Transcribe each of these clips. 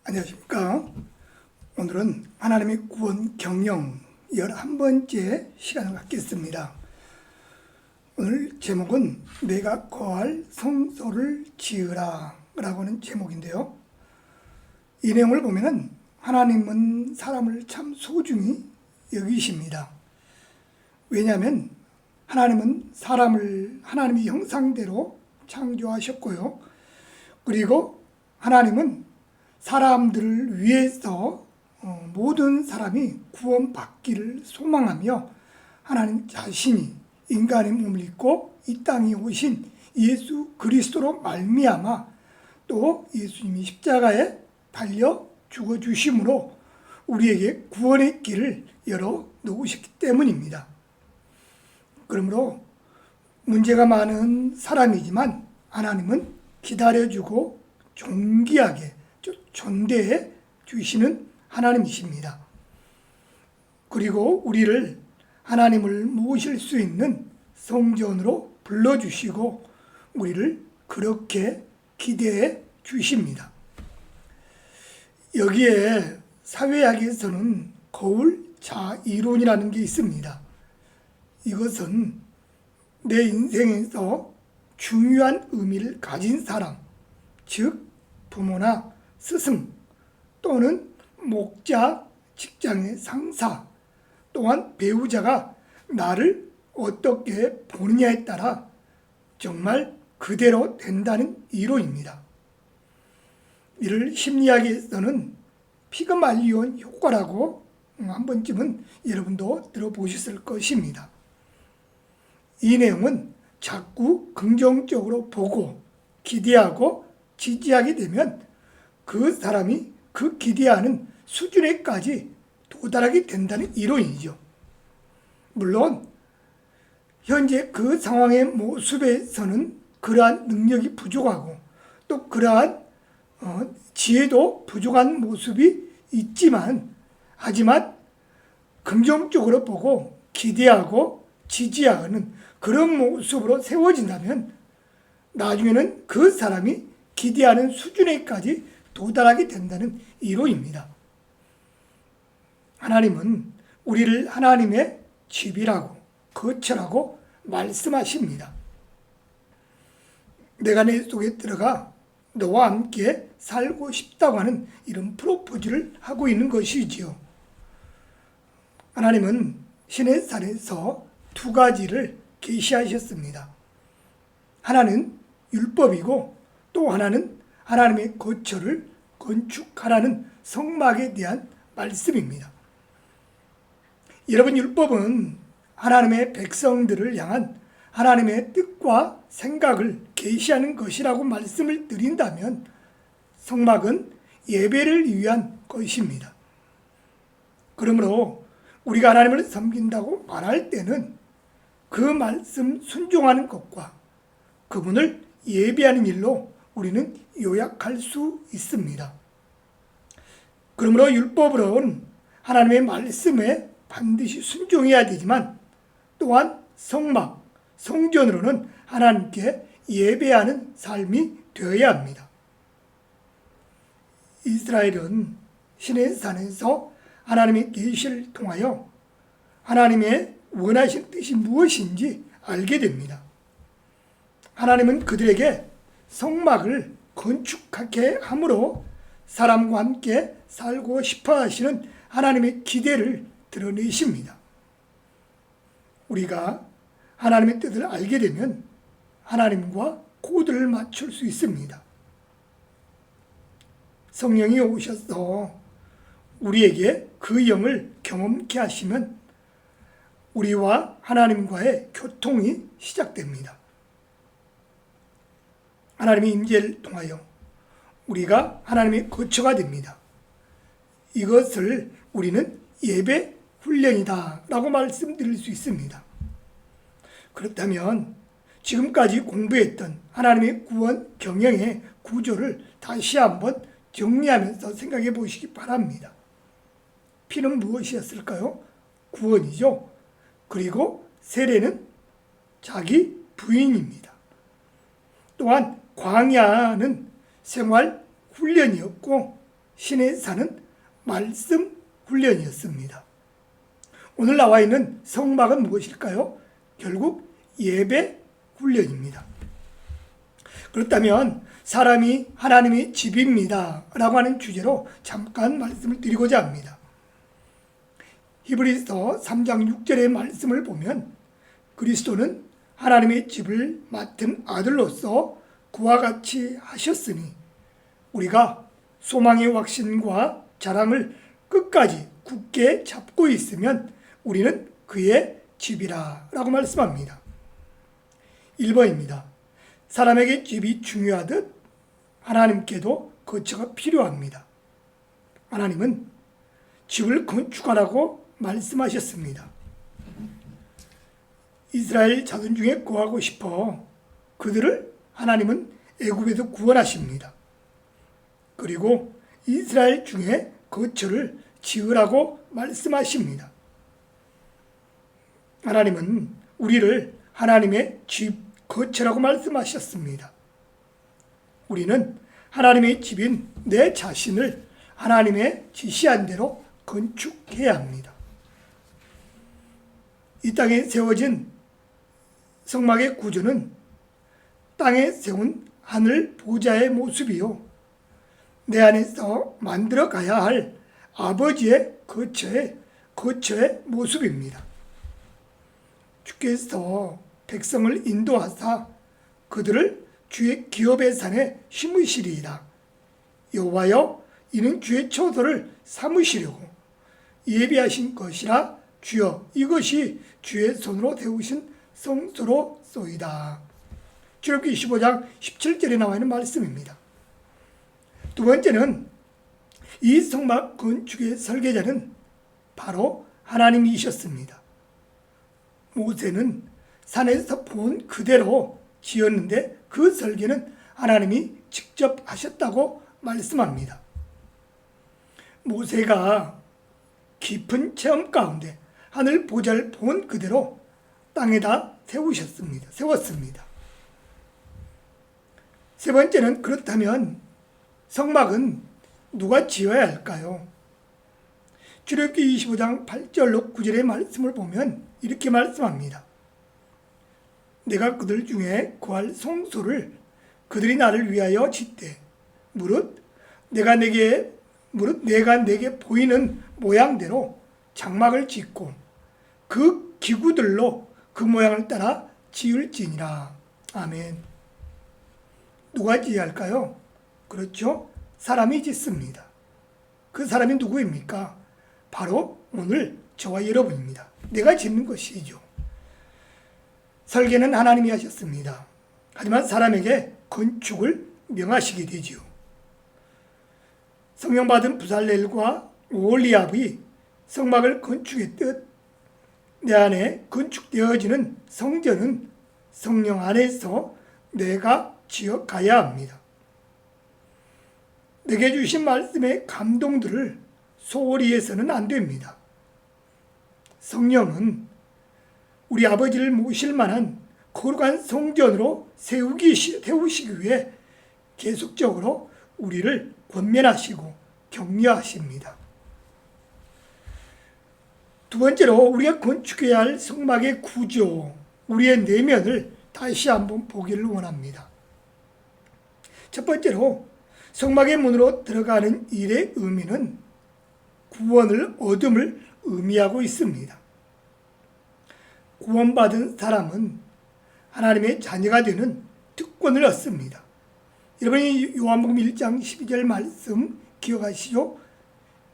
안녕하십니까. 오늘은 하나님의 구원 경영 11번째 시간을 갖겠습니다. 오늘 제목은 내가 거할 성소를 지으라 라고 하는 제목인데요. 이 내용을 보면은 하나님은 사람을 참 소중히 여기십니다. 왜냐하면 하나님은 사람을 하나님의 형상대로 창조하셨고요. 그리고 하나님은 사람들을 위해서 모든 사람이 구원받기를 소망하며 하나님 자신이 인간의 몸을 입고 이 땅에 오신 예수 그리스도로 말미암아 또 예수님이 십자가에 달려 죽어주심으로 우리에게 구원의 길을 열어 놓으셨기 때문입니다. 그러므로 문제가 많은 사람이지만 하나님은 기다려주고 존귀하게 존대해 주시는 하나님이십니다. 그리고 우리를 하나님을 모실 수 있는 성전으로 불러주시고 우리를 그렇게 기대해 주십니다. 여기에 사회학에서는 거울자 이론이라는 게 있습니다. 이것은 내 인생에서 중요한 의미를 가진 사람, 즉 부모나 스승 또는 목자, 직장의 상사, 또한 배우자가 나를 어떻게 보느냐에 따라 정말 그대로 된다는 이론입니다. 이를 심리학에서는 피그말리온 효과라고 한 번쯤은 여러분도 들어보셨을 것입니다. 이 내용은 자꾸 긍정적으로 보고 기대하고 지지하게 되면 그 사람이 그 기대하는 수준에까지 도달하게 된다는 이론이죠. 물론 현재 그 상황의 모습에서는 그러한 능력이 부족하고 또 그러한 지혜도 부족한 모습이 있지만 하지만 긍정적으로 보고 기대하고 지지하는 그런 모습으로 세워진다면 나중에는 그 사람이 기대하는 수준에까지 도달하게 된다는 이론입니다. 하나님은 우리를 하나님의 집이라고 거처라고 말씀하십니다. 내가 내 속에 들어가 너와 함께 살고 싶다고 하는 이런 프로포즈를 하고 있는 것이지요. 하나님은 시내산에서 두 가지를 계시하셨습니다. 하나는 율법이고 또 하나는 하나님의 거처를 건축하라는 성막에 대한 말씀입니다. 여러분, 율법은 하나님의 백성들을 향한 하나님의 뜻과 생각을 계시하는 것이라고 말씀을 드린다면 성막은 예배를 위한 것입니다. 그러므로 우리가 하나님을 섬긴다고 말할 때는 그 말씀 순종하는 것과 그분을 예배하는 일로 우리는 요약할 수 있습니다. 그러므로 율법으로는 하나님의 말씀에 반드시 순종해야 되지만 또한 성막, 성전으로는 하나님께 예배하는 삶이 되어야 합니다. 이스라엘은 시내산에서 하나님의 계시를 통하여 하나님의 원하신 뜻이 무엇인지 알게 됩니다. 하나님은 그들에게 성막을 건축하게 함으로 사람과 함께 살고 싶어 하시는 하나님의 기대를 드러내십니다. 우리가 하나님의 뜻을 알게 되면 하나님과 코드를 맞출 수 있습니다. 성령이 오셔서 우리에게 그 영을 경험케 하시면 우리와 하나님과의 교통이 시작됩니다. 하나님의 임재를 통하여 우리가 하나님의 거처가 됩니다. 이것을 우리는 예배 훈련이다 라고 말씀드릴 수 있습니다. 그렇다면 지금까지 공부했던 하나님의 구원 경영의 구조를 다시 한번 정리하면서 생각해 보시기 바랍니다. 피는 무엇이었을까요? 구원이죠. 그리고 세례는 자기 부인입니다. 또한 광야는 생활 훈련이었고 신에 사는 말씀 훈련이었습니다. 오늘 나와 있는 성막은 무엇일까요? 결국 예배 훈련입니다. 그렇다면 사람이 하나님의 집입니다 라고 하는 주제로 잠깐 말씀을 드리고자 합니다. 히브리서 3장 6절의 말씀을 보면 그리스도는 하나님의 집을 맡은 아들로서 그와 같이 하셨으니 우리가 소망의 확신과 자랑을 끝까지 굳게 잡고 있으면 우리는 그의 집이라 라고 말씀합니다. 1번입니다. 사람에게 집이 중요하듯 하나님께도 거처가 필요합니다. 하나님은 집을 건축하라고 말씀하셨습니다. 이스라엘 자손 중에 구하고 싶어 그들을 하나님은 애굽에서 구원하십니다. 그리고 이스라엘 중에 거처를 지으라고 말씀하십니다. 하나님은 우리를 하나님의 집, 거처라고 말씀하셨습니다. 우리는 하나님의 집인 내 자신을 하나님의 지시한 대로 건축해야 합니다. 이 땅에 세워진 성막의 구조는 땅에 세운 하늘 보좌의 모습이요, 내 안에서 만들어 가야 할 아버지의 거처의 모습입니다. 주께서 백성을 인도하사 그들을 주의 기업의 산에 심으시리이다. 여호와여, 이는 주의 처소를 삼으시려고 예비하신 것이라. 주여, 이것이 주의 손으로 세우신 성소로 쏘이다. 출애굽기 25장 17절에 나와 있는 말씀입니다. 두 번째는 이 성막 건축의 설계자는 바로 하나님이셨습니다. 모세는 산에서 본 그대로 지었는데 그 설계는 하나님이 직접 하셨다고 말씀합니다. 모세가 깊은 체험 가운데 하늘 보좌를 본 그대로 땅에다 세웠습니다. 세 번째는, 그렇다면 성막은 누가 지어야 할까요? 출애굽기 25장 8절로 9절의 말씀을 보면 이렇게 말씀합니다. 내가 그들 중에 구할 성소를 그들이 나를 위하여 짓되 무릇 내가 내게 보이는 모양대로 장막을 짓고 그 기구들로 그 모양을 따라 지을지니라. 아멘. 누가 지어야 할까요? 그렇죠? 사람이 짓습니다. 그 사람이 누구입니까? 바로 오늘 저와 여러분입니다. 내가 짓는 것이죠. 설계는 하나님이 하셨습니다. 하지만 사람에게 건축을 명하시게 되지요. 성령받은 부살렐과 오홀리압이 성막을 건축했듯 내 안에 건축되어지는 성전은 성령 안에서 내가 지어가야 합니다. 내게 주신 말씀의 감동들을 소홀히 해서는 안 됩니다. 성령은 우리 아버지를 모실 만한 거룩한 성전으로 세우시기 위해 계속적으로 우리를 권면하시고 격려하십니다. 두 번째로, 우리가 건축해야 할 성막의 구조, 우리의 내면을 다시 한번 보기를 원합니다. 첫 번째로, 성막의 문으로 들어가는 일의 의미는 구원을 얻음을 의미하고 있습니다. 구원받은 사람은 하나님의 자녀가 되는 특권을 얻습니다. 여러분이 요한복음 1장 12절 말씀 기억하시죠?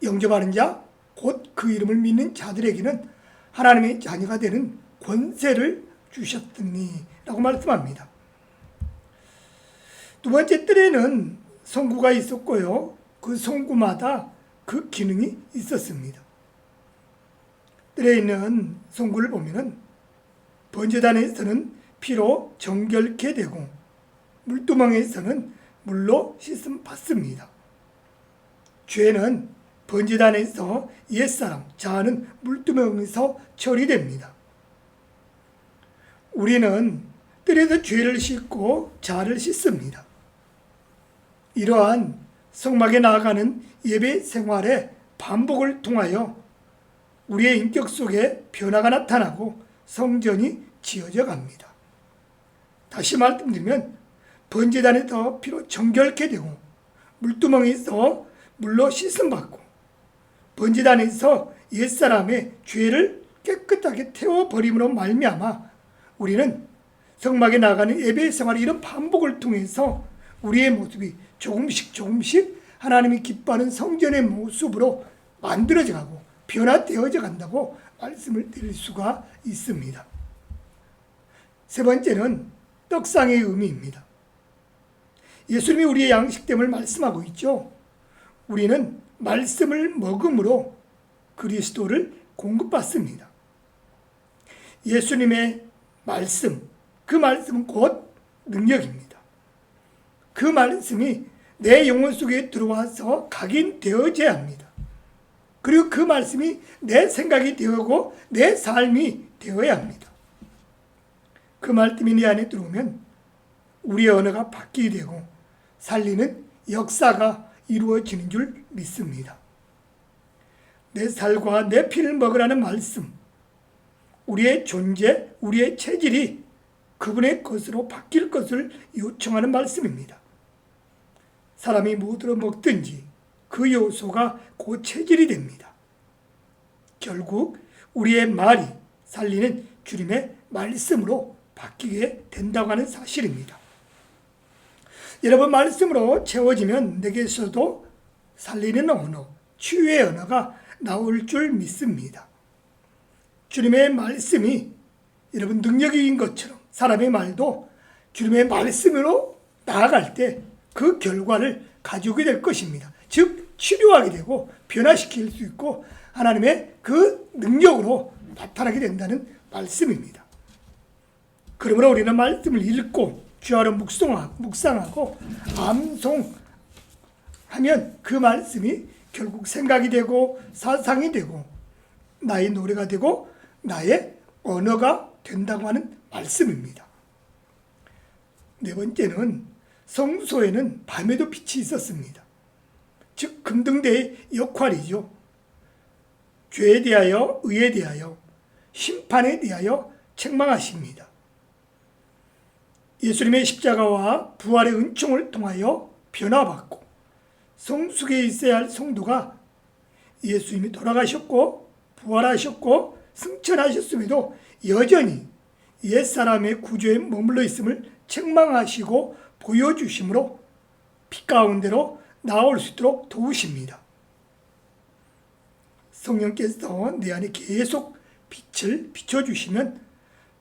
영접하는 자, 곧 그 이름을 믿는 자들에게는 하나님의 자녀가 되는 권세를 주셨더니 라고 말씀합니다. 두 번째 뜰에는 성구가 있었고요, 그 성구마다 그 기능이 있었습니다. 뜰에 있는 성구를 보면은 번제단에서는 피로 정결케 되고 물두멍에서는 물로 씻음 받습니다. 죄는 번제단에서 옛사람, 자아는 물두멍에서 처리됩니다. 우리는 뜰에서 죄를 씻고 자아를 씻습니다. 이러한 성막에 나아가는 예배 생활의 반복을 통하여 우리의 인격 속에 변화가 나타나고 성전이 지어져 갑니다. 다시 말씀드리면 번제단에서 피로 정결케 되고 물두멍에서 물로 씻음받고 번제단에서 옛사람의 죄를 깨끗하게 태워버림으로 말미암아 우리는 성막에 나가는 예배 생활의 이런 반복을 통해서 우리의 모습이 조금씩 하나님이 기뻐하는 성전의 모습으로 만들어져 가고 변화되어져 간다고 말씀을 드릴 수가 있습니다. 세 번째는 떡상의 의미입니다. 예수님이 우리의 양식됨을 말씀하고 있죠. 우리는 말씀을 먹음으로 그리스도를 공급받습니다. 예수님의 말씀, 그 말씀은 곧 능력입니다. 그 말씀이 내 영혼 속에 들어와서 각인되어져야 합니다. 그리고 그 말씀이 내 생각이 되고 내 삶이 되어야 합니다. 그 말씀이 내 안에 들어오면 우리의 언어가 바뀌게 되고 살리는 역사가 이루어지는 줄 믿습니다. 내 살과 내 피를 먹으라는 말씀, 우리의 존재, 우리의 체질이 그분의 것으로 바뀔 것을 요청하는 말씀입니다. 사람이 무엇으로 먹든지 그 요소가 그 체질이 됩니다. 결국 우리의 말이 살리는 주님의 말씀으로 바뀌게 된다고 하는 사실입니다. 여러분, 말씀으로 채워지면 내게서도 살리는 언어, 치유의 언어가 나올 줄 믿습니다. 주님의 말씀이 여러분 능력인 것처럼 사람의 말도 주님의 말씀으로 나아갈 때 그 결과를 가져오게 될 것입니다. 즉 치료하게 되고 변화시킬 수 있고 하나님의 그 능력으로 나타나게 된다는 말씀입니다. 그러므로 우리는 말씀을 읽고 주야로 묵상하고 암송하면 그 말씀이 결국 생각이 되고 사상이 되고 나의 노래가 되고 나의 언어가 된다고 하는 말씀입니다. 네 번째는 성소에는 밤에도 빛이 있었습니다. 즉 금등대의 역할이죠. 죄에 대하여, 의에 대하여, 심판에 대하여 책망하십니다. 예수님의 십자가와 부활의 은총을 통하여 변화받고 성숙에 있어야 할 성도가 예수님이 돌아가셨고 부활하셨고 승천하셨음에도 여전히 옛사람의 구조에 머물러 있음을 책망하시고 보여주심으로 빛 가운데로 나올 수 있도록 도우십니다. 성령께서 내 안에 계속 빛을 비춰주시면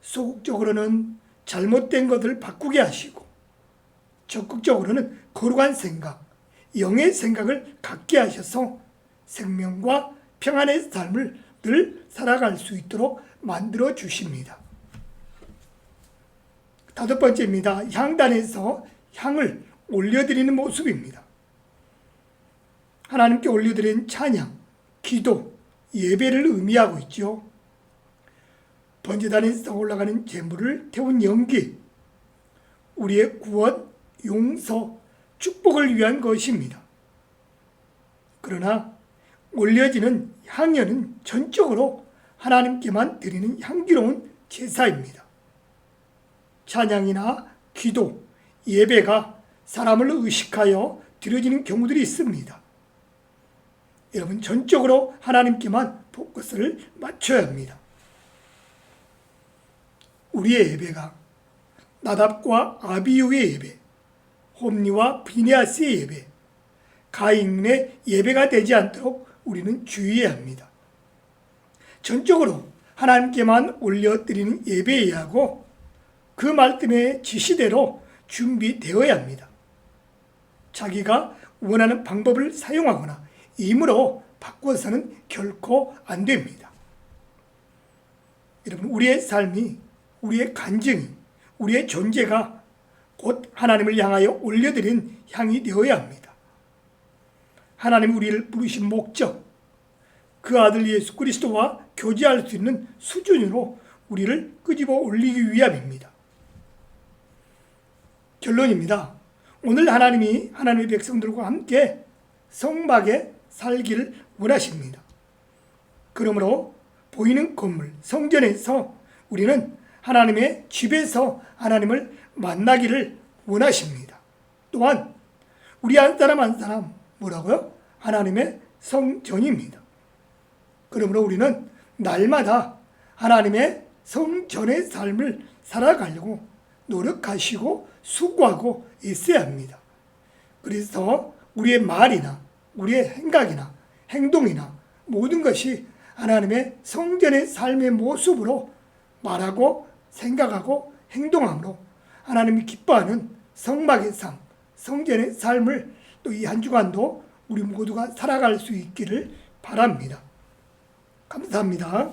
소극적으로는 잘못된 것을 바꾸게 하시고 적극적으로는 거룩한 생각, 영의 생각을 갖게 하셔서 생명과 평안의 삶을 늘 살아갈 수 있도록 만들어 주십니다. 다섯 번째입니다. 향단에서 향을 올려드리는 모습입니다. 하나님께 올려드린 찬양, 기도, 예배를 의미하고 있죠. 번제단에서 올라가는 제물을 태운 연기, 우리의 구원, 용서, 축복을 위한 것입니다. 그러나 올려지는 향연은 전적으로 하나님께만 드리는 향기로운 제사입니다. 찬양이나 기도, 예배가 사람을 의식하여 드려지는 경우들이 있습니다. 여러분, 전적으로 하나님께만 포커스를 맞춰야 합니다. 우리의 예배가 나답과 아비후의 예배, 홈리와 비네아스의 예배, 가인의 예배가 되지 않도록 우리는 주의해야 합니다. 전적으로 하나님께만 올려드리는 예배여야 하고 그 말씀의 지시대로 준비되어야 합니다. 자기가 원하는 방법을 사용하거나 임으로 바꿔서는 결코 안 됩니다. 여러분, 우리의 삶이, 우리의 간증이, 우리의 존재가 곧 하나님을 향하여 올려드린 향이 되어야 합니다. 하나님 우리를 부르신 목적, 그 아들 예수 그리스도와 교제할 수 있는 수준으로 우리를 끄집어 올리기 위함입니다. 결론입니다. 오늘 하나님이 하나님의 백성들과 함께 성막에 살기를 원하십니다. 그러므로 보이는 건물, 성전에서 우리는 하나님의 집에서 하나님을 만나기를 원하십니다. 또한 우리 한 사람 한 사람 뭐라고요? 하나님의 성전입니다. 그러므로 우리는 날마다 하나님의 성전의 삶을 살아가려고 노력하시고 수고하고 있어야 합니다. 그래서 우리의 말이나 우리의 생각이나 행동이나 모든 것이 하나님의 성전의 삶의 모습으로 말하고 생각하고 행동함으로 하나님이 기뻐하는 성막의 삶, 성전의 삶을 또 이 한 주간도 우리 모두가 살아갈 수 있기를 바랍니다. 감사합니다.